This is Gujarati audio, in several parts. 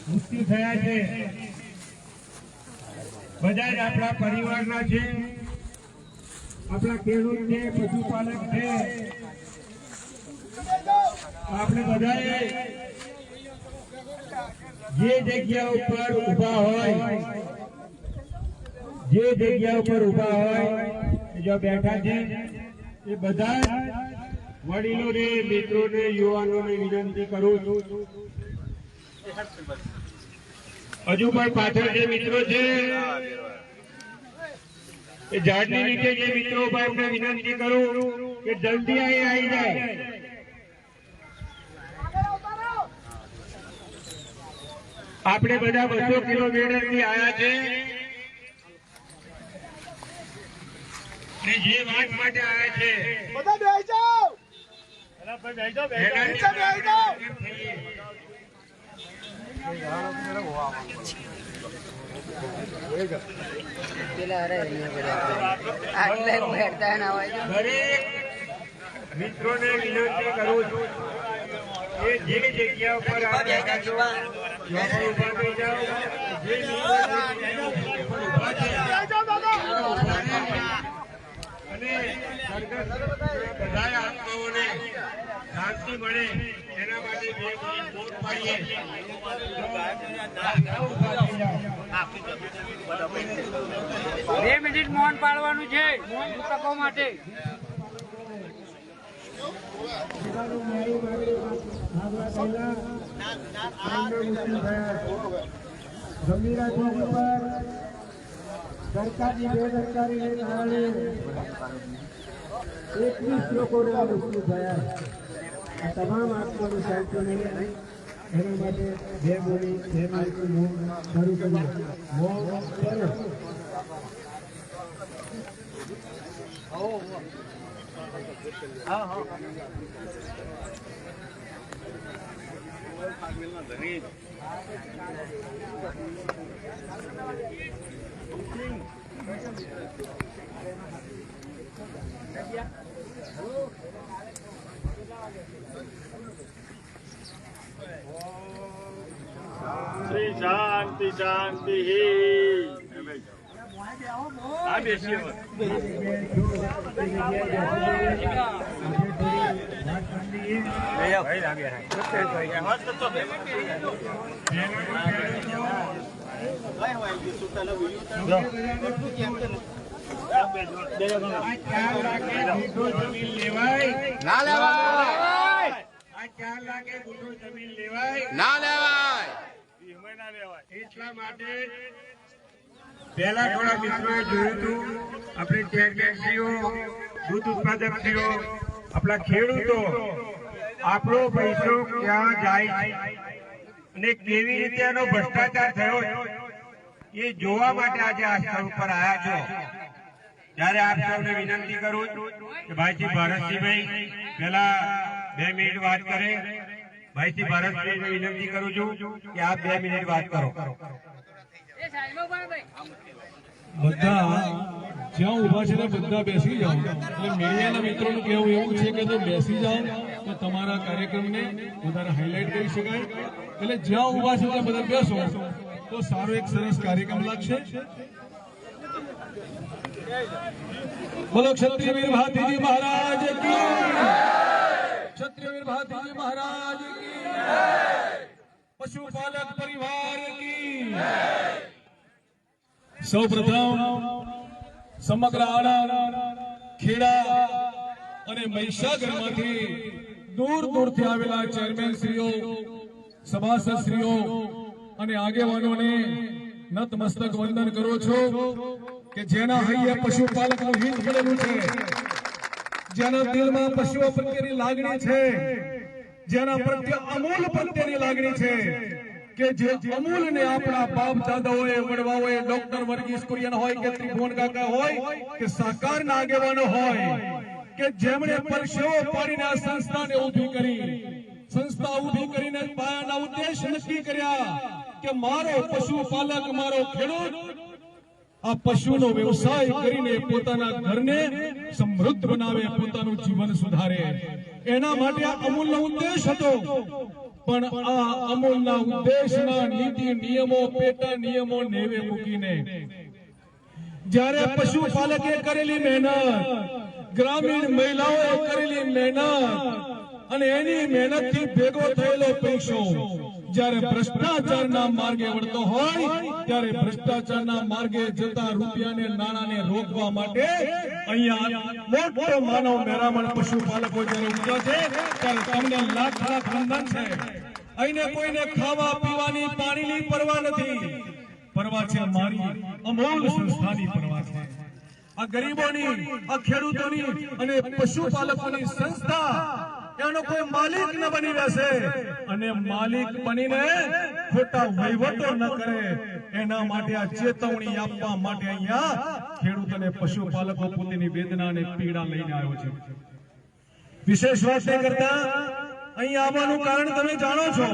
મુક્તિ થયા છે બધા જ આપણા પરિવારના છે, આપણા ખેડૂત છે, પશુપાલક છે। આપણે બધાએ જે જગ્યા ઉપર ઊભા હોય, જે જગ્યા ઉપર ઊભા હોય જો બેઠા છે એ બધા વડીલોને, મિત્રોને, યુવાનોને વિનંતી કરું છું। હજુ પણ પાછળ જે મિત્રો છે એ ઝાડની નીચે જે મિત્રો ઉભા એમને વિનંતી કરું કે જલ્દી અહીં આવી જાય। આપણે બધા 200 કિલોમીટર થી આવ્યા છે જે વાત માટે આવ્યા છે બધા બેસી જાઓ, બેસી જાઓ, બેસી જાઓ। દરેક મિત્રોને વિનંતી કરું છું કે જે જગ્યા ઉપર આપ બેઠા છો ઉભા થઈ જાઓ। જે અને બધા આત્માઓને શાંતિ મળે એના માટે બે વોટ પાડીએ। 2 મિનિટ મૌન પાડવાનું છે મૌન તકો માટે। સરકારની બેદરકારીને કારણે 21 લોકોના મૃત્યુ થયા। તમામ આત્માનું શાંતિ મળે એના માટે બે બોલી બે માર્ગનું મૌન શરૂ કર્યું। મૌન કરો। श्री शांति शांति ही ના લેવાય। 4 લાખે ગુઠો જમીન લેવાય ના લેવાય। એટલા માટે પહેલા થોડા મિત્રોએ જોયું હતું આપણે ચેરમેનશ્રીઓ, દૂધ ઉત્પાદકશ્રીઓ, આપણા ખેડૂતો આપણો પૈસો ક્યાં જાય અને કેવી રીતે એનો ભ્રષ્ટાચાર થયો એ જોવા માટે આજે આ સ્થળ ઉપર આવ્યા છો। ત્યારે આપ સૌને વિનંતી કરું કે ભાઈજી ભારતસિંહભાઈ પહેલા 2 મિનિટ વાત કરે। ભાઈજી ભારતસિંહને વિનંતી કરું છું કે આપ 2 મિનિટ વાત કરો। બધા જ્યાં ઉભા છે બધા બેસી જાઓ। એટલે મીડિયાના મિત્રોનું કહેવું એવું છે કે જો બેસી જાઓ તો તમારા કાર્યક્રમને વધારે હાઇલાઇટ કરી શકાય। એટલે જ્યાં ઉભા છે ત્યાં બધા બેસો તો સારો એક સરસ કાર્યક્રમ લાગશે। બોલો ક્ષત્રિય વીર ભારતીજી મહારાજ કી જય। ક્ષત્રિય વીર ભારતીજી મહારાજ કી જય। પશુપાલક પરિવાર કી જય। સૌપ્રથમ સમગ્ર આણંદ, ખેડા અને મહીસાગરમાંથી દૂર દૂરથી આવેલા ચેરમેનશ્રીઓ, સભાસદશ્રીઓ અને આગેવાનોને નતમસ્તક વંદન કરું છું કે જેના હૈયે પશુપાલકનું હિત પડેલું છે, જેના દિલમાં પશુઓ પ્રત્યેની લાગણી છે, જેના પ્રત્યે અમૂલ પ્રત્યેની લાગણી છે કે જે અમૂલને આપણા બાપ દાદાઓએ, વડવાઓએ, ડોક્ટર વર્ગીસ કુરિયન હોય કે ત્રિભુવન કાકા હોય કે સહકારના આગેવાનો હોય કે જેમણે પરસેવો પાડીને આ સંસ્થાને ઊભી કરી, સંસ્થા ઊભી કરીને પાયાના ઉદ્દેશ નક્કી કર્યા કે મારો પશુપાલક, મારો ખેડૂત આ પશુનો વ્યવસાય કરીને પોતાના ઘરને સમૃદ્ધ બનાવે, પોતાનું જીવન સુધારે। એના માટે આ અમૂલનો ઉદ્દેશ હતો। પણ આ અમૂલના ઉદ્દેશના નીતિ નિયમો પેટા નિયમો નેવે મૂકીને જ્યારે પશુપાલકે કરેલી મહેનત, ગ્રામીણ મહિલાઓએ કરેલી મહેનત અને એની મહેનતથી ભેગો થયેલો પૈસો જ્યારે ભ્રષ્ટાચારના માર્ગે વળતો હોય ત્યારે ભ્રષ્ટાચારના માર્ગે જતા રૂપિયાને નાણાંને રોકવા માટે અહીંયા મોટો માનવ મેરામણ પશુપાલકો જ્યારે ઉઠ્યા છે ત્યારે તમને લાખ લાખ વંદન છે. અહીંને કોઈને ખાવા પીવાની પાણીની પરવા નથી, પરવા છે મારી અમૂલ સંસ્થાની પરવા છે. આ ગરીબોની, આ ખેડૂતોની અને પશુપાલકોની સંસ્થા એનો કોઈ માલિક ન બની રહેશે અને માલિક બનીને ખોટા વહીવટો ન કરે એના માટે આ ચેતવણી આપવા માટે અહીંયા ખેડૂત અને પશુપાલકો પોતાની વેદના અને પીડા લઈને આવ્યો છે. વિશેષ વાત એ કરતા અહીંયા આવવાનું કારણ તમે જાણો છો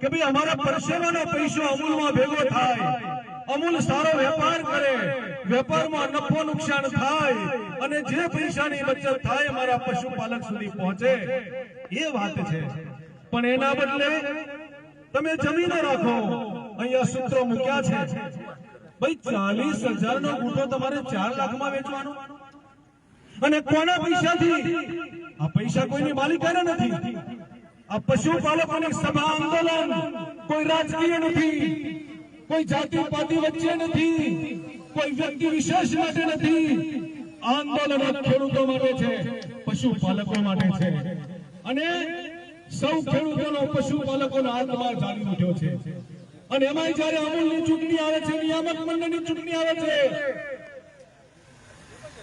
કે ભાઈ અમારા પરસેવાનો પૈસો અમૂલમાં ભેગો થાય, અમૂલ સારો વેપાર કરે, વેપારમાં નફો નુકસાન થાય અને જે પૈસાની બચત થાય અમારા પશુપાલક સુધી પહોંચે એ વાત છે. પણ એના બદલે તમે જમીનો રાખો. અહીંયા સૂત્રો મૂક્યા છે ભાઈ 40,000 નો ગુઠો તમારે 4 લાખમાં વેચવાનો અને કોના પૈસાથી? આ પૈસા કોઈની માલિકાના નથી. આ પશુપાલકોની સભા આંદોલન કોઈ રાજકીય નથી, કોઈ જાતિ પાતિ વચ્ચે નથી, કોઈ વ્યક્તિ વિશેષ માટે નથી. આંદોલન ખેડૂતો માટે છે, પશુપાલકો માટે છે અને સૌ ખેડૂતોનો પશુપાલકોનો આત્મા જાગી ઉઠ્યો છે. અને એમાં જયારે અમૂલની ચૂંટણી આવે છે, નિયામક મંડળની ચૂંટણી આવે છે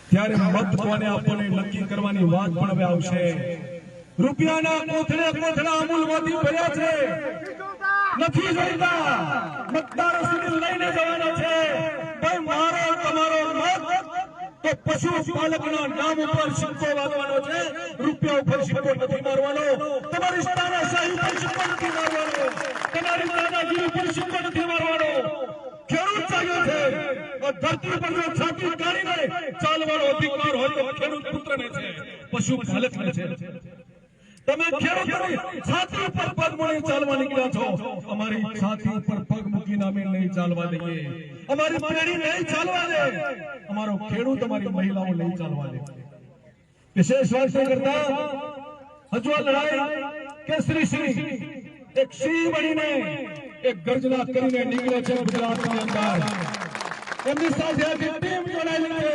ત્યારે મત કોને આપવાને નક્કી કરવાની વાત પણ હવે આવશે. રૂપિયાના કોથળે કોથળા અમૂલમાંથી ભર્યા છે, નથી જોઈતા, મતદારો સુધી લઈને જવાનો છે. ભાઈ મારો તમારો મત તો પશુપાલકના નામ ઉપર સિક્કો વાગવાનો છે, રૂપિયા ઉપર સિક્કો નથી મારવાનો, તમારી તાનાશાહી ઉપર સિક્કો નથી મારવાનો, તમારી દાદાગીરી ઉપર સિક્કો નથી મારવાનો. ખેડૂત જાગ્યો છે. ધરતી પર જો છાતી કાઢીને ચાલવાનો અધિકાર હોય તો ખેડૂત પુત્રને છે, પશુપાલકને છે. તમે ખેડૂતોની છાતી ઉપર પગ મૂકી ચાલવા નીકળ્યા છો, અમારી છાતી ઉપર પગ મૂકીને અમે નહીં ચાલવા દઈએ, અમારી પેઢી નહીં ચાલવા દે, અમારો ખેડૂત, અમારી મહિલાઓ નહીં ચાલવા દે. વિશેષ વાત કરતા હજુ આ લડાઈ કેસરી એક સિંહ બનીને એક ગર્જના કરીને નીકળે છે ગુજરાતની અંદર. એમની સાથે આખી ટીમ જોડાયેલી છે,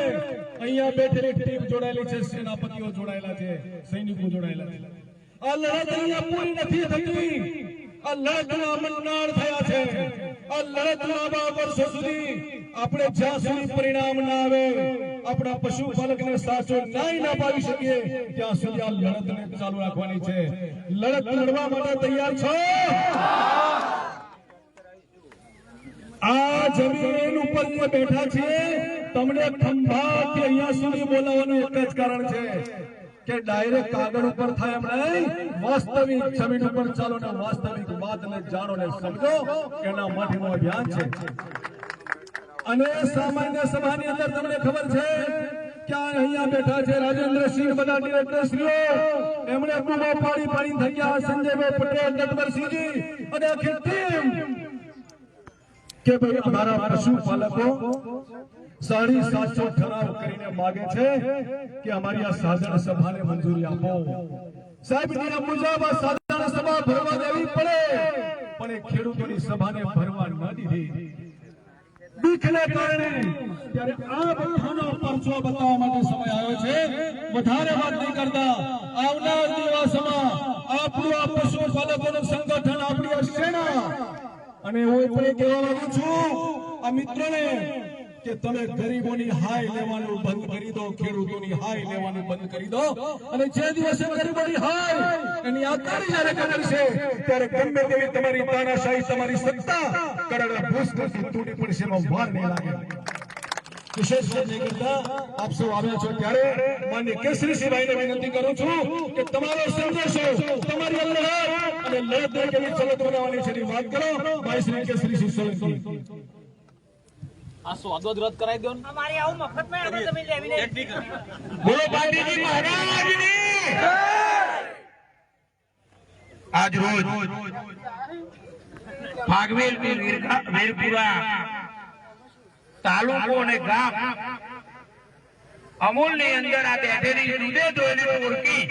અહીંયા બેઠેલી ટીમ જોડાયેલી છે, સેનાપતિઓ જોડાયેલા છે, સૈનિકો જોડાયેલા છે. આ લડત અહીંયા પૂરી નથી થતી. આ લડતના મન્નાર થયા છે. આ લડત લાંબા વર્ષો સુધી આપણે જ્યાં સુધી પરિણામ ના આવે, આપણા પશુપાલકને સાચો ન્યાય ના પાવી શકીએ ત્યાં સુધી આ લડતને ચાલુ રાખવાની છે. લડત લડવા માટે તૈયાર છો? આ જમીન ઉપર જે બેઠા છે તમને ખંભાથી અહીંયા સુધી બોલાવવાનું એક જ કારણ છે કે ડાયરેક્ટ કાગળ ઉપર થાય એમ નહીં, વાસ્તવિક જમીન ઉપર ચાલો ને વાસ્તવિક વાતને જાણો ને સમજો, એના માટેનું અભિયાન છે. અને સામાન્ય સભાની અંદર તમને ખબર છે કે અહીંયા બેઠા છે રાજેન્દ્રસિંહ, બધા ડિરેક્ટરશ્રીઓ, એમણે બૂમો પાડી પાડી થઈ ગયા, સંજયભાઈ પટેલ, નટવરસિંહજી અને આખી ટીમ કે ભાઈ અમારા પશુપાલકો 750 ઠરાવ કરીને માગે છે કે અમારી આ સાધારણ સભાને મંજૂરી આપો. સાહેબ નિયમ મુજબ આ સાધારણ સભા ભરવા દેવી પડે, પણ એ ખેડૂતોની સભાને ભરવા ન દીધી. બીકને કારણે ત્યારે આ બધાનો પરચો બતાવવા માટે સમય આવ્યો છે. વધારે વાત નહીં કરતા, આવનાર દિવસોમાં આપણું આ પશુપાલકોનું સંગઠન, આપણી આ સેના, અને હું પણ કહેવા માંગુ છું આ મિત્રોને કે તમે ગરીબોની હાય લેવાનું બંધ કરી દો, ખેડૂતોની હાય લેવાનું બંધ કરી દો. અને જે દિવસે ગરીબોની હાય એની આકારી જ્યારે કરશે ત્યારે ગમે તેવી તમારી તાનાશાહી, તમારી સત્તા કરોડો ભૂસ્તરથી તૂટી પડશે, એમાં વાર નહીં લાગે. વિશેષ વાત નહીં કરતા આપ સૌ આવ્યા છો ત્યારે માન્ય કેસરીસિંહભાઈને વિનંતી કરું છું કે તમારો સંદેશો, તમારી લડત અને લડત કેવી ચલત બનાવવાની છે એની વાત કરો. ભાઈ શ્રી કેસરીસિંહ સોલંકી, આ સોદો રદ કરાવી દો. અમારી આવું મફતમાં અમે તમે લેવી નહીં. બોલો પાટીજી મહારાજની. આજ રોજ ફાગવેલ વીરપુરા તાલુકો અને ગામ અમૂલ ની અંદર આ બેઠેલી જુદે જોયેલી ઓળખી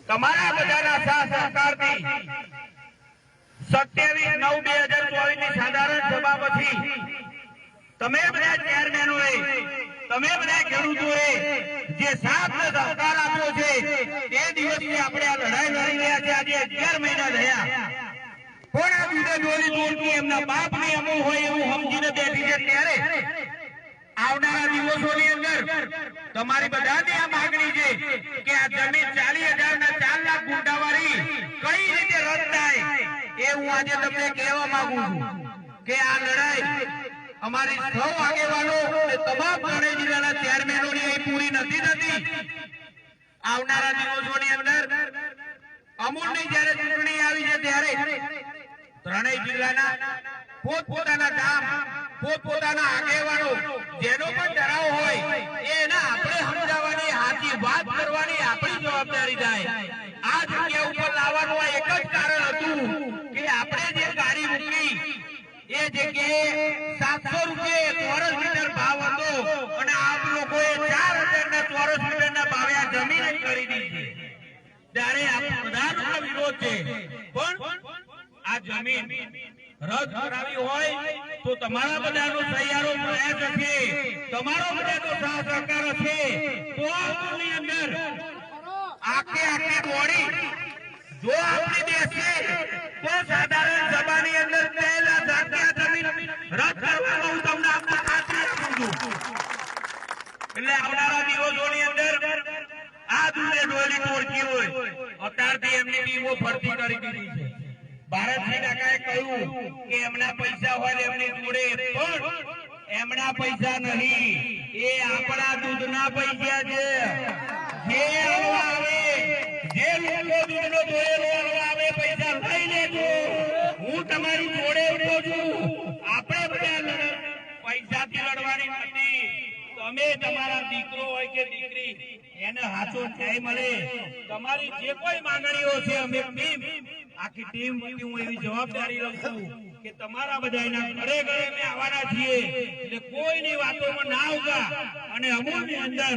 તમારા બધાના સાથ સહકારથી 27/9/2024 ની સાધારણ સભા પછી તમે બધા ચેરમેનોએ તમે બધા ખેડૂતોએ જે સાથ સહકાર આપ્યો છે તે દિવસથી આપણે આ લડાઈ લડી રહ્યા છે. આજે 11 મહિના થયા પણ આ જુદે જોયેલી ઓળખી એમના બાપની અમુક હોય એવું સમજીને બેઠી છે. ત્યારે આવનારા દિવસોની અંદર તમારી બધાની આ માંગણી છે કે આ જમીન 40,000 ના 4 લાખ ગુંઠાવાળી કઈ રીતે રદ થાય એ હું આજે તમને કહેવા માંગુ છું કે આ લડાઈ અમારી સૌ આગેવાનો અને તમામ ત્રણેય જિલ્લાના ચેરમેનોની અહીં પૂરી નથી થતી. આવનારા દિવસોની અંદર અમૂલની જયારે ચૂંટણી આવી છે ત્યારે ત્રણેય જિલ્લાના પોતપોતાના ગામ પોતપોતાના આગેવાનો જેનો પણ ઠરાવ હોય એને આપણે સમજાવવાની સાચી વાત કરવાની આપણી જવાબદારી થાય. આ જગ્યા ઉપર લાવવાનું આ એક જ કારણ હતું કે આપણે જે ગાડી મૂકી એ જગ્યાએ 700 રૂપિયા ચોરસ મીટર ભાવ હતો અને આપ લોકોએ 4,000 ના ચોરસ મીટર ના ભાવે આ જમીન ખરીદી છે. ત્યારે આ બધાનો વિરોધ છે પણ આ જમીન રદ કરાવી હોય તો તમારા બધાનો સહિયારો પ્રયાસ હશે, તમારો બધાનો સાથ સહકાર હશે તો આની અંદર આખી બોડી જો આપણી દેશે તો સાધારણ સભાની અંદર પહેલા જાગ્યા જમીન રદ કરવામાં હું તમને આપની ખાતરી આપું છું. એટલે આવનારા દિવસોની અંદર આ દુને ડોલી ટોળકી હોય અત્યારથી એમની ટીમો ભરતી કરી દીધી છે. ભારતસિંહ કાકાએ કહ્યું કે એમના પૈસા હોય એમની જોડે પણ એમના પૈસા નહીં, એ આપણા દૂધના પૈસા છે. જે આવે જે લોકો દૂધનો જોયેલો આવે પૈસા લઈ લેજો. હું તમારી જોડે ઉભો છું. આપણે બધા પૈસાથી લડવાની નથી. તમે તમારા દીકરો હોય કે દીકરી એને હાથો ન્યાય મળે. તમારી જે કોઈ માંગણીઓ છે અમે ટીમ આખી ટીમ વતી હું એવી જવાબદારી લઉં છું કે તમારા બધાના ઘરે ઘરે અમે આવવાના છીએ એટલે કોઈની વાતોમાં ના આવતા અને અમૂલની અંદર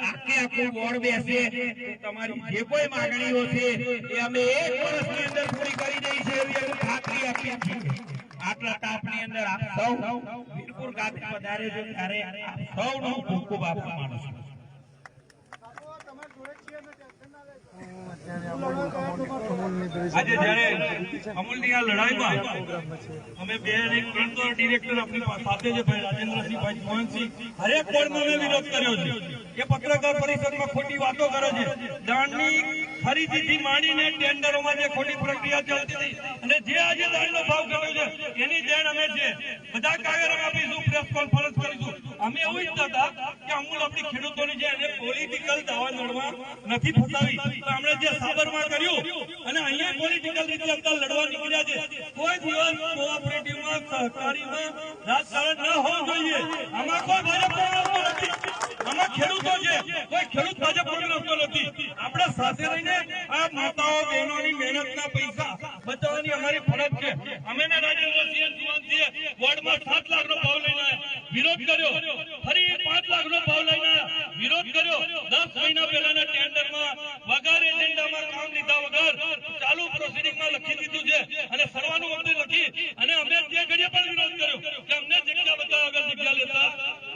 આખું બોર્ડ બેસે તો તમારી જે કોઈ માંગણીઓ છે એ અમે 1 વર્ષની અંદર પૂરી કરી દઈશું એવી અમે ખાતરી આપીએ છીએ. આટલા તાપની અંદર આપ સૌ વીરપુર ખાતે પધારે છે ત્યારે આપ સૌનો ખૂબ ખૂબ આભાર માનું છું. આજે જયારે અમૂલની આ લડાઈમાં અમે બે ડિરેક્ટર આપણી સાથે છે ભાઈ રાજેન્દ્રસિંહભાઈ મોહનસિંહ હરેક બોર્ડમાં અમે વિરોધ કર્યો છે કે પત્રકાર પરિષદમાં ખોટી વાતો કરે છે. દાણની ખરીદીથી માંડીને ટેન્ડરોમાં જે ખોટી પ્રક્રિયા ચાલતી હતી અને જે આજે દાણનો ભાવ ઘટ્યો છે એની દેણ અમે છે બધા કાગળ આપીશું, પ્રેસ કોન્ફરન્સ કરીશું. અમે એવું ઈચ્છતા હતા કે અમૂલ આપણી ખેડૂતોની જે એને પોલિટિકલ દાવા લડવા નથી ફસાવી તો આપણે જે સાબરમાં કર્યું અને અહીંયા પોલિટિકલ રીતે અત્યારે લડવા નીકળ્યા છે. કોઈ દિવસ કોઓપરેટિવમાં સહકારીમાં રાજકારણ ન હોવું જોઈએ. આમાં કોઈ ભાજપ આવતો નથી, આમાં ખેડૂતો છે, કોઈ ખેડૂત ભાજપ આવતો નથી. આપણે સાથે રહીને આ માતાઓ બહેનોની મહેનતના પૈસા બચાવવાની અમારી ફરજ છે. અમે રાજેન્દ્રસિંહ જુવાનસિંહ વોર્ડમાં 7 લાખનો ભાવ લઈને વિરોધ કર્યો, ફરી 5 લાખનો ભાવ લઈને વિરોધ કર્યો. 10 મહિના પહેલાના ટેન્ડરમાં વગર એજન્ડામાં કામ લીધા વગર ચાલુ પ્રોસિડિંગમાં લખી દીધું છે અને સર્વાનુમતિ લખી અને અમે તે ઘડીએ પણ વિરોધ કર્યો કે અમને જગ્યા બતાવ્યા વગર જગ્યા લેતા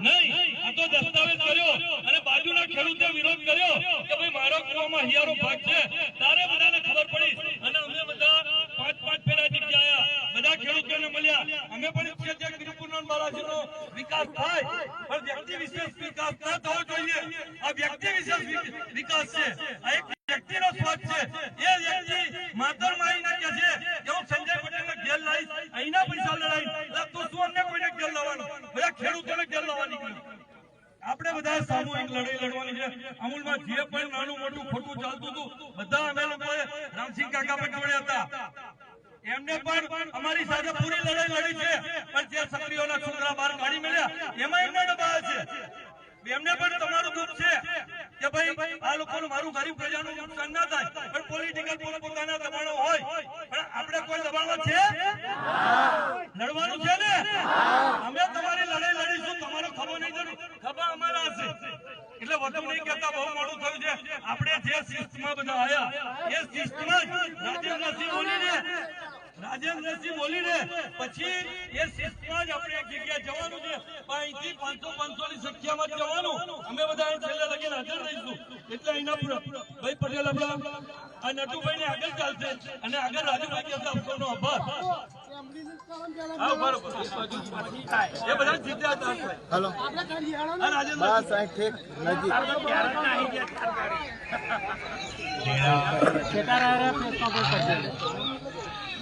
નહીં. આ તો દસ્તાવેજ કર્યો અને બાજુના ખેડૂતે વિરોધ કર્યો કે ભાઈ મારો કુવામાં હિયારો ભાગ છે. તારે બધાને ખબર પડી અને અમે બધા 5-5 ફેરા જગ્યા આવ્યા, બધા ખેડૂતોને મળ્યા. અમે પણ ઈચ્છીએ છીએ કે વીરપુરના બાલાજીનો વિકાસ થાય પણ વ્યક્તિ વિશેષ વિકાસ ન થવો જોઈએ. આ વ્યક્તિ વિશેષ વિકાસ છે, આ એક વ્યક્તિનો સ્વાર્થ છે. એ વ્યક્તિ માતર મારીને કહે છે કે હું સંજય પટેલને ઘેર લાવીશ, અહીંના પૈસા લડાઈ તો શું અમને કોઈને ઘેર લાવવાનું, બધા ખેડૂતોને ઘેર લાવવા નીકળ્યું. આપણે બધા સામૂહિક લડાઈ લડવાની છે. અમૂલમાં જે પણ નાનું મોટું ખોટું ચાલતું હતું બધા અમે લોકોએ રામસિંહ કાકા પર જોડે હતા. એમને પણ અમારી સાથે પૂરી લડાઈ લડી છે પણ જે સક્રિયોના છોકરા બહાર કાઢી મળ્યા એમાં એમને દબાવે છે. એમને પણ તમારું દુઃખ છે કે કે ભાઈ આ લોકોનું મારું ગરીબ પ્રજાનું નુકસાન ના થાય, પણ પોલિટિકલ પોતાના દબાણો હોય, પણ આપણે કોઈ દબાણમાં છે લડવાનું છે ને? અમે તમારી લડાઈ લડીશું, તમારો ખબર નહીં જરૂર, ખબર અમારા હશે. એટલે વધુ નહીં કહેતા, બહુ મોડું થયું છે. આપણે જે શિસ્તમાં બધા આવ્યા એ શિસ્તમાં રાજેન્દ્રસિંહ બોલીને પછી એ શિસ્તમાં જ આપણે એક જગ્યાએ જવાનું છે. અહીંથી 500 ની સંખ્યામાં જવાનું. અમે બધા છેલ્લે લગીને હાજર રહીશું. એટલે અહીંના ભાઈ પટેલ આપણા આ નટુભાઈ ને આગળ ચાલશે અને આગળ રાજુભાઈ કહેશે આપનો આભાર. હા બરોબર, એ બધા જીત્યા હતા. હેલો બસ અહીં ઠીક નજીક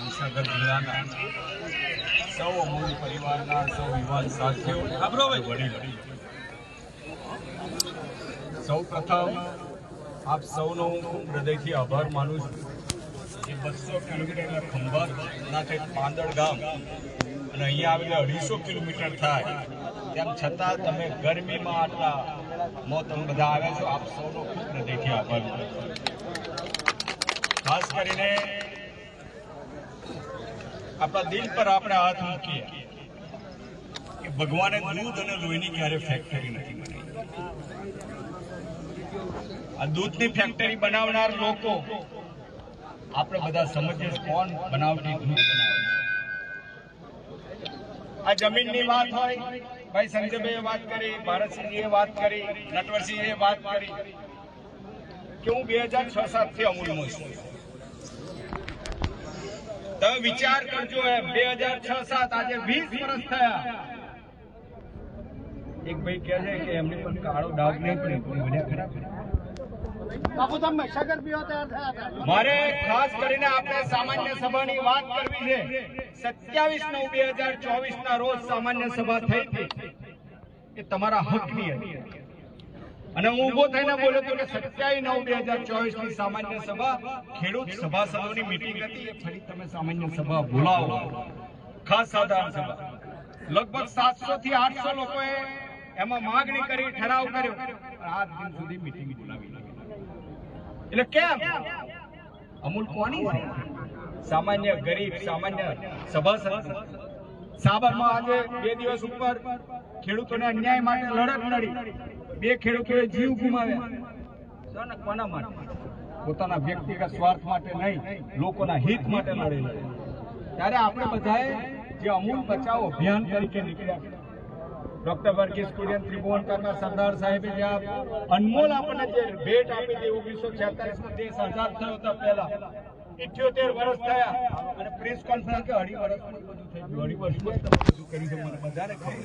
મહીસાગર જિલ્લાના સૌ અમૂલ પરિવારના સૌ યુવાન સાથીઓ, વડીલો, સૌ પ્રથમ આપ સૌનો હું ખૂબ હૃદયથી આભાર માનું છું કે 200 કિલોમીટરના ખંભાતના તે પાંદડ ગામ અને અહીંયા આવીને 250 કિલોમીટર થાય તેમ છતાં તમે ગરમીમાં આટલા તમે બધા આવ્યા છો. આપ સૌનો ખૂબ હૃદયથી આભાર માનું છું. ખાસ કરીને આપણા દિલ પર આપણે હાથ મૂકીએ કે ભગવાને દૂધ અને લોહીની ક્યારે ફેક્ટરી નથી બનાવી. આ દૂધની ફેક્ટરી બનાવનાર લોકો આપણે બધા સમજીએ કોણ બનાવટી દૂધ બનાવે. આ જમીનની વાત હોય, ભાઈ સંજયભાઈએ વાત કરી, ભારતસિંહજીએ વાત કરી, નટવરસિંહે વાત કરી કે હું 2006-07 થી અમૂલમાં છું. તમે વિચાર કરજો, 2006-07 આજે 20 વર્ષ થયા. એક ભાઈ કહે છે કે એમને પણ કાળો ડાઘ નહીં પડે, ખરાબ. મારે ખાસ કરીને આપણે સામાન્ય સભાની વાત કરવી છે. 27/9/2024 ના રોજ સામાન્ય સભા થઈ હતી એ તમારા હકની હતી અને હું ઉભો થઈને બોલ્યો હતો કે 27/9/2024 ની સામાન્ય સભા ખેડૂત સભાસદોની મીટિંગ હતી. એ ફરી તમે સામાન્ય સભા બોલાવો, ખાસ સાધારણ સભા. લગભગ 700 થી 800 લોકોએ એમાં માંગણી કરી, ઠરાવ કર્યો, આજ દિન સુધી મીટિંગ બોલાવી. એટલે કેમ? અમૂલ કોની છે? સામાન્ય ગરીબ સામાન્ય સભાસદ. સાબરમાં આજે 2 દિવસ ઉપર ખેડૂતોને અન્યાય માટે લડત લડી. 2 ખેડૂતોએ જીવ ગુમાવ્યા. કોના માટે? પોતાના વ્યક્તિગત સ્વાર્થ માટે નહીં, લોકોના હિત માટે લડેલા. ત્યારે આપણે બધાએ જે અમૂલ બચાવ અભિયાન તરીકે નીકળ્યા, ડોક્ટર વર્ગીસ કુરિયન ત્રિભુવનકરના સરદાર સાહેબે જે અનમોલ આપણને જે ભેટ આપી હતી 1946માં દેશ આઝાદ થયો હતા, પહેલા 78 વર્ષ થયા અને પ્રેસ કોન્ફરન્સ કે 2.5 વર્ષમાં બધું થઈ ગયું. 2.5 વર્ષમાં તમે બધું કરી છે, મને બધાને ખબર.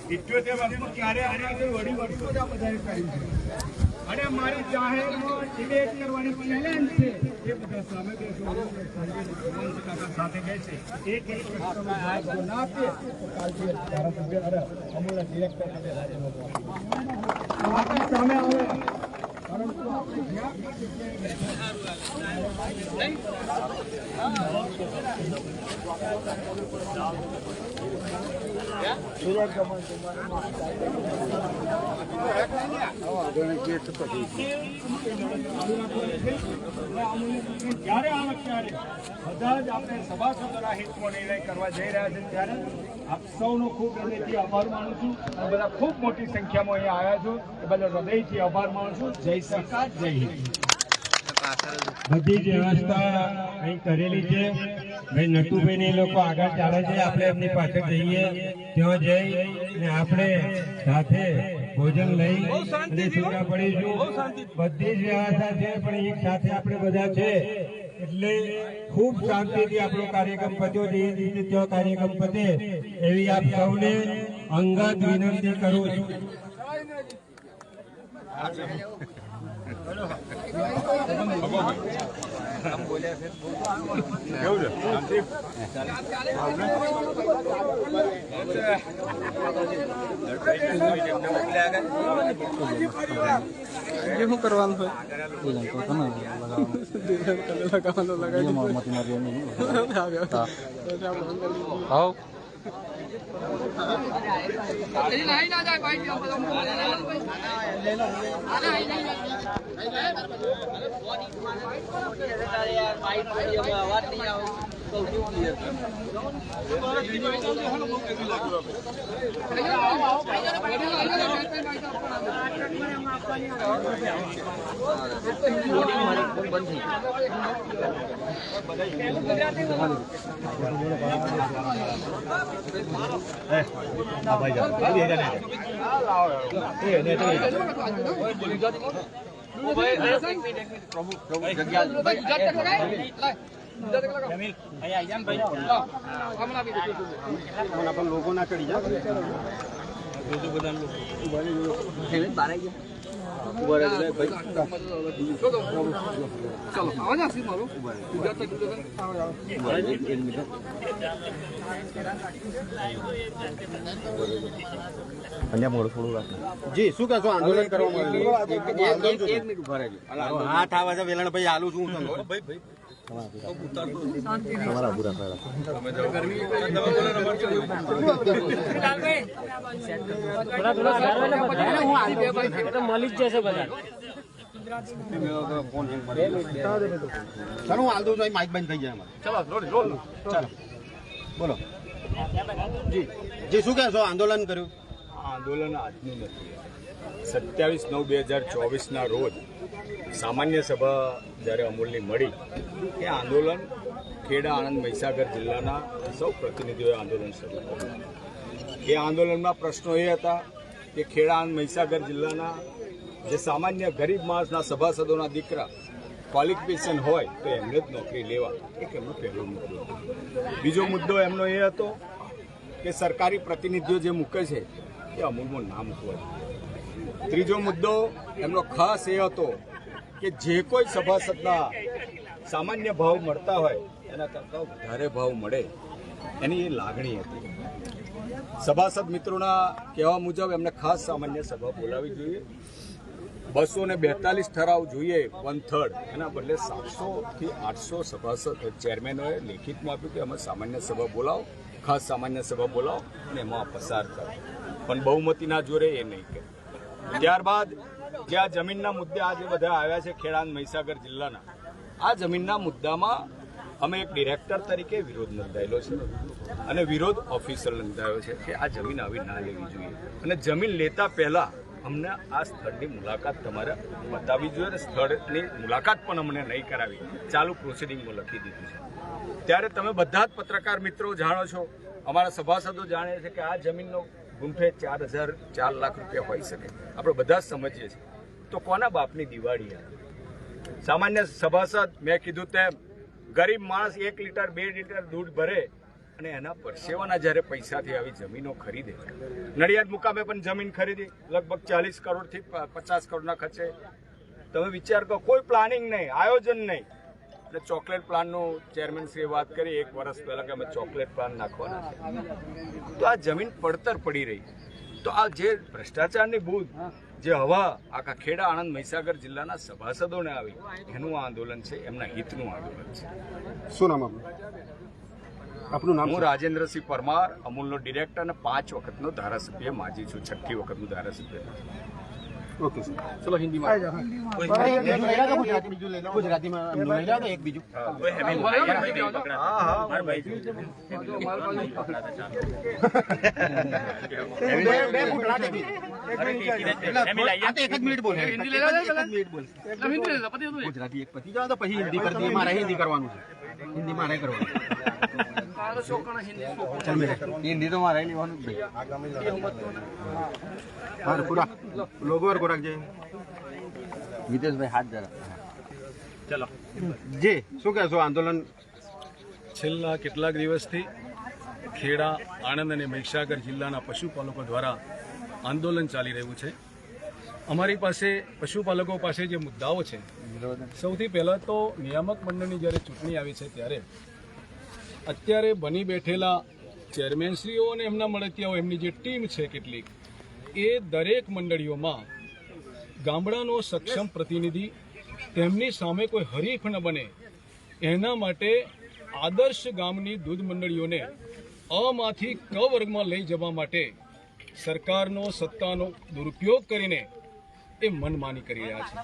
78 વર્ષમાં ક્યારે આવ્યા છે? 2.5 વર્ષમાં જ આ બધાએ કર્યું છે. અને મારી જાહેરમાં ડિબેટ કરવાની ચેલેન્જ છે. એ બધા સામે બેસો, સાથે બેસે, એક ના આપીએ તો કાલથી ધારાસભ્ય અમૂલના ડિરેક્ટર સાથે રાજીનામું સામે આવે. પરંતુ જ્યારે આવે ત્યારે બધા જ આપણે સભાસદોના હિતમાં નિર્ણય કરવા જઈ રહ્યા છે. ત્યારે આપ સૌનો ખૂબ હૃદયથી આભાર માનું છું અને બધા ખૂબ મોટી સંખ્યામાં અહીંયા આવ્યા છો એ બધા હૃદયથી આભાર માનું છું. જય સરકાર, જય હિન્દ. બધી જ વ્યવસ્થા અહીં કરેલી છે. ભાઈ નટુભાઈ ને લોકો આગળ ચાલે છે, આપણે એમની પાછળ જઈએ, ત્યાં જઈ અને આપણે સાથે ભોજન લઈ અને છૂટા પડીશું. બધી જ વ્યવસ્થા છે, પણ એક સાથે આપણે બધા છે એટલે ખૂબ શાંતિથી આપણો કાર્યક્રમ પત્યો. જે રીતે ત્યાં કાર્યક્રમ પતે એવી આપ સૌને અંગત વિનંતી કરું છું. શું કરવાનું હોય? લગાવવાનું લોકો ના ચડી જાય જી શું કહેશો આંદોલન કરવામાં હાથ આવે છે વેલણ ભાઈ આલું છું ભાઈ તમારા પૂરા મળી જ જશે બધા. ચાલો હું હાલ દઉં છું માઇક બંધ થઈ જાય ચાલો બોલો જી જી શું કહેશો આંદોલન કર્યું? આંદોલન આજનું નથી. 27/9/2024 રોજ સામાન્ય સભા જ્યારે અમૂલની મળી એ આંદોલન ખેડા આણંદ મહીસાગર જિલ્લાના સૌ પ્રતિનિધિઓએ આંદોલન શરૂ કર્યું. એ આંદોલનના પ્રશ્નો એ હતા કે ખેડા આણંદ મહીસાગર જિલ્લાના જે સામાન્ય ગરીબ માણસના સભાસદોના દીકરા ક્વોલિફિકેશન હોય તો એમને જ નોકરી લેવા, એક એમનો પહેલો મુદ્દો. બીજો મુદ્દો એમનો એ હતો કે સરકારી પ્રતિનિધિઓ જે મૂકે છે એ અમૂલમાં ના મૂકવા. ત્રીજો મુદ્દો એમનો ખાસ એ હતો કે જે કોઈ સભાસદના સામાન્ય ભાવ મળતા હોય એના કરતાં વધારે ભાવ મળે એની એ લાગણી હતી. સભાસદ મિત્રોના કહેવા મુજબ એમને ખાસ સામાન્ય સભા બોલાવી જોઈએ. 242 ઠરાવ જોઈએ 1/3, એના બદલે 700 થી 800 સભાસદ ચેરમેનોએ લેખિતમાં આપ્યું કે અમે સામાન્ય સભા બોલાવો, ખાસ સામાન્ય સભા બોલાવો અને એમાં પસાર કરો, પણ બહુમતીના જોરે એ નહીં કરે. ત્યારબાદ જે આ જમીનના મુદ્દે આજે બધા આવ્યા છે ખેડા અને મહીસાગર જિલ્લાના, આ જમીનના મુદ્દામાં અમે એક ડિરેક્ટર તરીકે વિરોધ નોંધાયેલો છે અને વિરોધ ઓફિસર નોંધાયો છે કે આ જમીન આવી ના લેવી જોઈએ અને જમીન લેતા પહેલા અમને આ સ્થળની મુલાકાત તમારે બતાવવી જોઈએ અને સ્થળની મુલાકાત પણ અમને નહીં કરાવી, ચાલુ પ્રોસિડિંગમાં લખી દીધું છે. ત્યારે તમે બધા જ પત્રકાર મિત્રો જાણો છો, અમારા સભાસદો જાણે છે કે આ જમીનનો ગુંઠે 4 લાખ રૂપિયા હોઈ શકે, આપણે બધા જ સમજીએ છીએ. તો કોના બાપની દિવાળી આ? સામાન્ય સભાસદ મેં કીધું તેમ ગરીબ માણસ 1 લીટર 2 લીટર દૂધ ભરે અને એના પરસેવાના જ્યારે પૈસાથી આવી જમીનો ખરીદે. નડિયાદ મુકામે પણ જમીન ખરીદી લગભગ 40 કરોડથી 50 કરોડના ખર્ચે. તમે વિચાર કરો, કોઈ પ્લાનિંગ નહીં, આયોજન નહીં. એટલે ચોકલેટ પ્લાનનું ચેરમેનશ્રીએ વાત કરી 1 વર્ષ પહેલા કે અમે ચોકલેટ પ્લાન નાખવાના છે. તો આ જમીન પડતર પડી રહી. તો આ જે ભ્રષ્ટાચારની બૂદ જે હવા આખા ખેડા આણંદ મહીસાગર જિલ્લાના સભાસદોને આવી, એનું આ આંદોલન છે, એમના હિતનું આંદોલન છે. શું નામ આપનું નામ? હું રાજેન્દ્રસિંહ પરમાર, અમૂલનો ડિરેક્ટર અને 5 વખતનો ધારાસભ્ય માજી છું, 6ઠ્ઠી વખતનું ધારાસભ્ય. ઓકે સર, ચલો હિન્દીમાં ગુજરાતીમાં એક બીજું એક મિનિટ બોલ, ગુજરાતી એક પતિ જાવ તો પછી હિન્દી કરી દઈએ. મારે હિન્દી કરવાનું છે, હિન્દી મારે કરવાનું. હિન્દી તો મારે લેવાનું જ ભાઈ. પૂરા લોગો और गोरख जी વિદેશભાઈ હાથ જરા ચલો જી શું કહેશો? આંદોલન છેલ્લા કેટલાક દિવસથી ખેડા આણંદ અને મહીસાગર જિલ્લાના પશુપાલકો દ્વારા આંદોલન ચાલી રહ્યું છે. અમારી પાસે પશુપાલકો પાસે જે મુદ્દાઓ છે, સૌથી પહેલાં તો નિયામક મંડળની જ્યારે ચૂંટણી આવી છે ત્યારે અત્યારે બની બેઠેલા ચેરમેનશ્રીઓ અને એમના મળતિયાઓ, એમની જે ટીમ છે કેટલીક, એ દરેક મંડળીઓમાં ગામડાનો સક્ષમ પ્રતિનિધિ, તેમની સામે કોઈ હરીફ ન બને એના માટે આદર્શ ગામની દૂધ મંડળીઓને અમાંથી ક વર્ગમાં લઈ જવા માટે સરકારનો સત્તાનો દુરુપયોગ કરીને એ મનમાની કરી રહ્યા છે.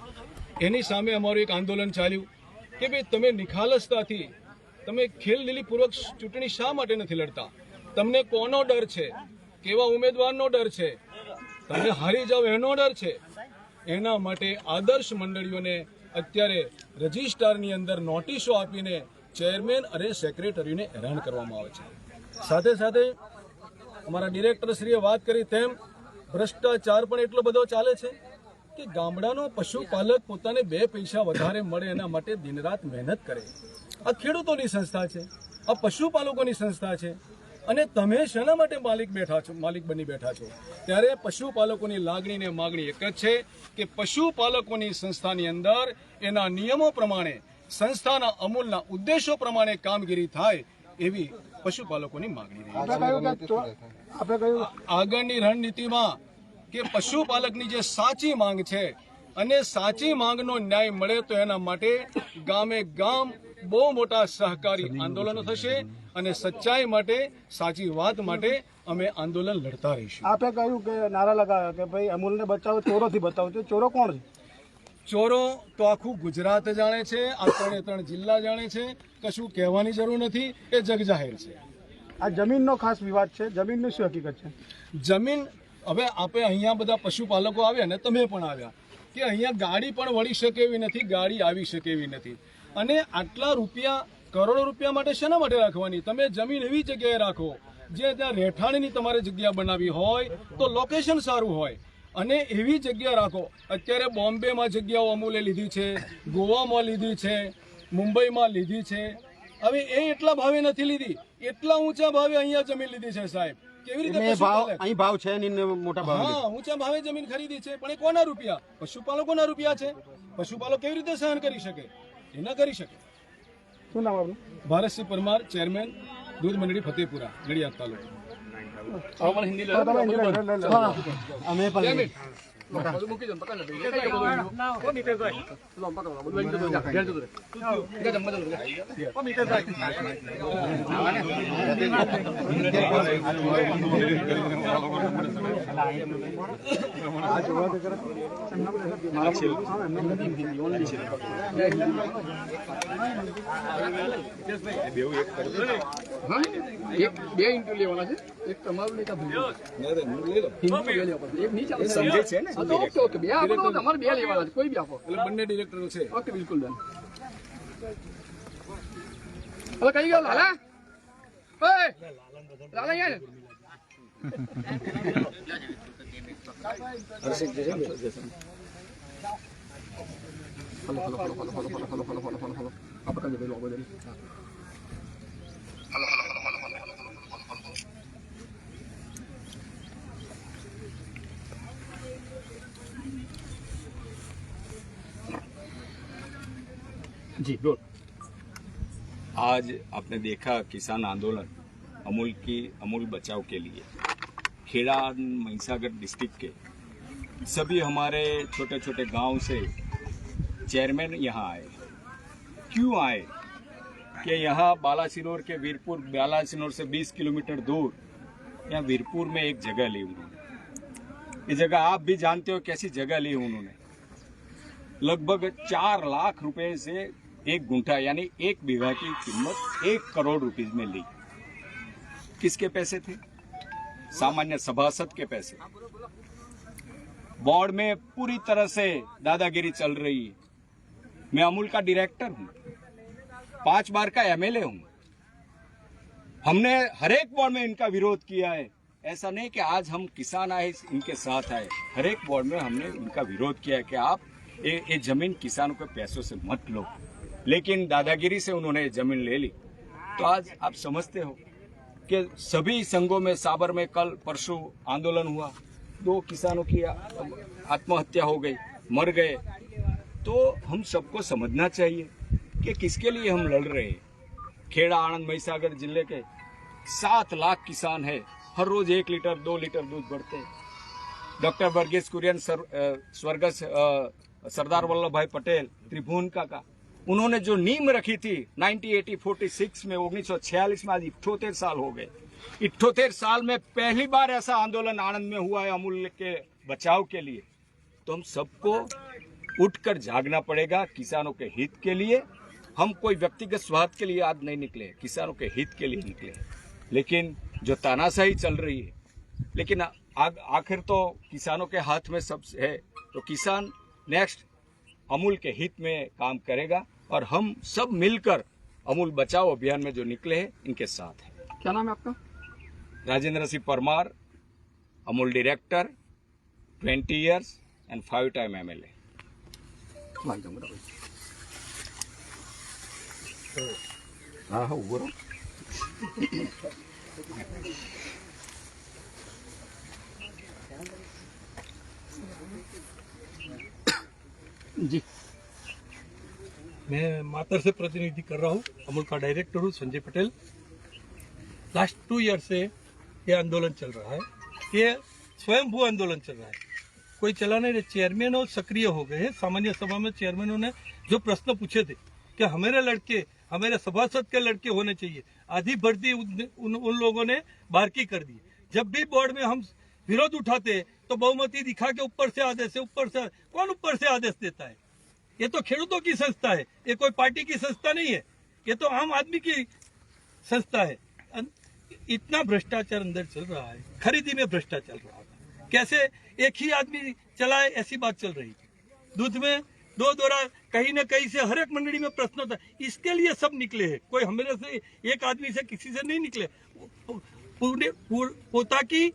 એની સામે અમારું એક આંદોલન ચાલ્યું કે ભાઈ તમે નિખાલસતાથી તમે ખેલદિલીપૂર્વક ચૂંટણી શા માટે નથી લડતા? તમને કોનો ડર છે? કેવા ઉમેદવારનો ડર છે? તમે હારી જાઓ એનો ડર છે? એના માટે આદર્શ મંડળીઓને અત્યારે રજિસ્ટ્રારની અંદર નોટિસો આપીને ચેરમેન અને સેક્રેટરીને હેરાન કરવામાં આવે છે. સાથે સાથે અમારા ડિરેક્ટરશ્રીએ વાત કરી તેમ ભ્રષ્ટાચાર પણ એટલો બધો ચાલે છે કે ગામડાનો પશુપાલક પોતાને 2 પૈસા વધારે મળે એના માટે દિનરાત મહેનત કરે. આ ખેડૂતોની સંસ્થા છે, આ પશુપાલકોની સંસ્થા છે, અને તમે શેના માટે માલિક બની બેઠા છો? ત્યારે પશુપાલકોની લાગણી ને માગણી એક જ છે કે પશુપાલકોની સંસ્થાની અંદર એના નિયમો પ્રમાણે, સંસ્થાના અમૂલના ઉદ્દેશો પ્રમાણે કામગીરી થાય એવી પશુપાલકોની માગણી રહી છે. આગળની રણનીતિમાં કે પશુપાલકની જે સાચી માંગ છે અને સાચી માંગનો ન્યાય મળે તો એના માટે ગામે ગામ બહુ મોટા સહકારી આંદોલનો થશે અને સચ્ચાઈ માટે, સાચી વાત માટે અમે આંદોલન લડતા રહીશું. આપે કહ્યું કે નારા લગાવ્યા કે ભાઈ અમૂલને બચાવો, ચોરોથી બચાવો. તો ચોરો કોણ છે? ચોરો તો આખું ગુજરાત જાણે છે, આ 3 જિલ્લા જાણે છે, કશું કહેવાની જરૂર નથી, એ જગ જાહેર છે. આ જમીનનો ખાસ વિવાદ છે. જમીનની શું હકીકત છે? જમીન હવે આપણે અહીંયા બધા પશુપાલકો આવ્યા ને તમે પણ આવ્યા કે અહીંયા ગાડી પણ વળી શકે એવી નથી, ગાડી આવી શકે એવી નથી. અને આટલા રૂપિયા, કરોડો રૂપિયા માટે શેના માટે રાખવાની? તમે જમીન એવી જગ્યાએ રાખો જે ત્યાં રહેઠાણની તમારે જગ્યા બનાવી હોય તો લોકેશન સારું હોય, અને એવી જગ્યા રાખો. અત્યારે બોમ્બેમાં જગ્યાઓ અમૂલે લીધી છે, ગોવામાં લીધી છે, મુંબઈમાં લીધી છે. હવે એ એટલા ભાવે નથી લીધી, એટલા ઊંચા ભાવે અહીંયા જમીન લીધી છે સાહેબ. કેવી રીતે અહીં ભાવ છે મોટા ભાવ? હા, ઊંચા ભાવે જમીન ખરીદી છે, પણ એ કોના રૂપિયા? પશુપાલકોના રૂપિયા છે. પશુપાલકો કેવી રીતે સહન કરી શકે? એ ન કરી શકે. શું નામ આપનું? ભારતસિંહ પરમાર, ચેરમેન, દૂધ મંડળી ફતેપુરા, નડિયાદ તાલુકો. અમે પણ બે ઇન્ટરવ્યુ લેવાના છે, એક તમારું ને સમજે છે ને? ઓકે, બે આપો તો તમારે 2 લેવાના છે, કોઈ બી આપો. એટલે બંને ડિરેક્ટરો છે. ઓકે, બિલકુલ ડન. હવે કઈ ગયો લાલા? ઓય લાલા યાર, जी बोल. आज आपने देखा किसान आंदोलन अमूल बचाव के लिए खेड़ा महिसागर डिस्ट्रिक्ट के सभी हमारे छोटे छोटे गांव से चेयरमैन यहाँ आए. क्यों आए? कि यहाँ बालासिनोर के वीरपुर, बालासिनोर से 20 किलोमीटर दूर यहाँ वीरपुर में एक जगह ली उन्होंने. ये जगह आप भी जानते हो कैसी जगह ली उन्होंने. लगभग 4 लाख रुपए से 1 गुंठा यानी 1 बीघा की कीमत 1 करोड़ रुपीज में ली. किसके पैसे थे? सामान्य सभासद के पैसे. बोर्ड में पूरी तरह से दादागिरी चल रही है. मैं अमूल का डायरेक्टर हूं, 5 बार का एमएलए हूं. हमने हर एक बोर्ड में इनका विरोध किया है. ऐसा नहीं कि आज हम किसान आए इनके साथ आए. हर एक बोर्ड में हमने इनका विरोध किया है कि आप ये जमीन किसानों के पैसों से मत लो. लेकिन दादागिरी से उन्होंने जमीन ले ली. तो आज आप समझते हो कि सभी संघों में, साबर में कल परसों आंदोलन हुआ, 2 किसानों की आत्महत्या हो गई, मर गए. तो हम सबको समझना चाहिए कि किसके लिए हम लड़ रहे हैं. खेड़ा, आणंद, महिसागर जिले के 7 लाख किसान है. हर रोज 1 लीटर 2 लीटर दूध बढ़ते हैं. डॉक्टर वर्गीस कुरियन, स्वर्गस्थ सरदार वल्लभ भाई पटेल, त्रिभुवन काका, उन्होंने जो नींव रखी थी 1946 में, 1946 में, आज 78 साल हो गए. 78 साल में पहली बार ऐसा आंदोलन आनंद में हुआ है अमूल के बचाव के लिए। तो हम सबको उठकर जागना पड़ेगा किसानों के हित के लिए। हम कोई व्यक्तिगत स्वार्थ के लिए आज नहीं निकले, किसानों के हित के लिए निकले। लेकिन जो तानाशाही चल रही है, लेकिन आखिर तो किसानों के हाथ में सब है। तो किसान नेक्स्ट अमूल के हित में काम करेगा और हम सब मिलकर अमूल बचाओ अभियान में जो निकले हैं इनके साथ हैं। क्या नाम है आपका? Rajendra Singh Parmar, Amul director, 20 years and 5-time MLA। हाँ हाँ उभो रहो। जी, मैं मातर से प्रतिनिधि कर रहा हूँ। अमूल का डायरेक्टर हूँ, संजय पटेल। लास्ट 2 ईयर से ये आंदोलन चल रहा है। ये स्वयंभू आंदोलन चल रहा है, कोई चला नहीं रहे। चेयरमैन और सक्रिय हो गए हैं। सामान्य सभा में चेयरमैनों ने जो प्रश्न पूछे थे कि हमारे लड़के, हमारे सभासद के लड़के होने चाहिए, आधी भर्ती उन लोगों ने बारकी कर दी। जब भी बोर्ड में हम विरोध उठाते तो बहुमती दिखा के ऊपर से आदेश है, ऊपर से। कौन ऊपर से आदेश देता है? ये तो खेडूतों की संस्था है, ये कोई पार्टी की संस्था नहीं है, ये तो आम आदमी की संस्था है। इतना भ्रष्टाचार अंदर चल रहा है, खरीदी में भ्रष्टाचार चल रहा है। कैसे एक ही आदमी चलाए, ऐसी बात चल रही थी। दूध में 2 दौरा कहीं न कहीं से हर एक मंडली में प्रश्न होता है। इसके लिए सब निकले हैं, कोई हमारे से एक आदमी से किसी से नहीं निकले। पोता की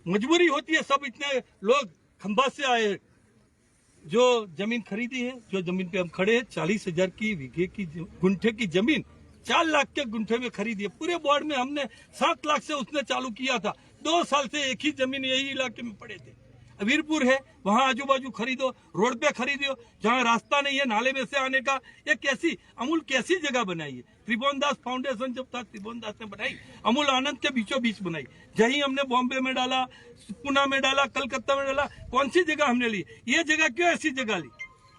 मजबूरी होती है। सब इतने लोग खंबा से आए, जो जमीन खरीदी है, जो जमीन पे हम खड़े हैं, 40,000 की बीघे की गुंठे की जमीन 4 लाख के गुंठे में खरीदी है। पूरे बोर्ड में हमने 7 लाख से उसने चालू किया था। 2 साल से एक ही जमीन यही इलाके में पड़े थे। वीरपुर है, वहां आजू बाजू खरीदो, रोड पे खरीदो, जहां रास्ता नहीं है, नाले में से आने का। ये कैसी अमूल कैसी जगह बनाई है? त्रिभुवन दास फाउंडेशन जब था, त्रिभुवन दास ने बनाई। अमूल आनंद के बीचों बीच बनाई। जहीं हमने बॉम्बे में डाला, पुणे में डाला, कलकत्ता में डाला, कौन सी जगह हमने ली? ये जगह क्यों ऐसी जगह ली?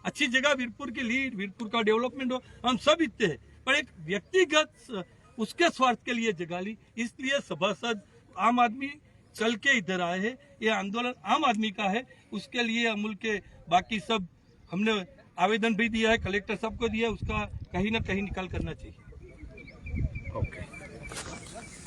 अच्छी जगह वीरपुर की ली, वीरपुर का डेवलपमेंट हो, हम सब इतने हैं। पर एक व्यक्तिगत उसके स्वार्थ के लिए जगह ली। इसलिए सभासद आम आदमी चल के इधर आए हैं। ये आंदोलन आम आदमी का है, उसके लिए अमूल के बाकी सब हमने आवेदन भी दिया है, कलेक्टर साहब को दिया है। उसका कहीं ना कहीं निकाल करना चाहिए। ओके।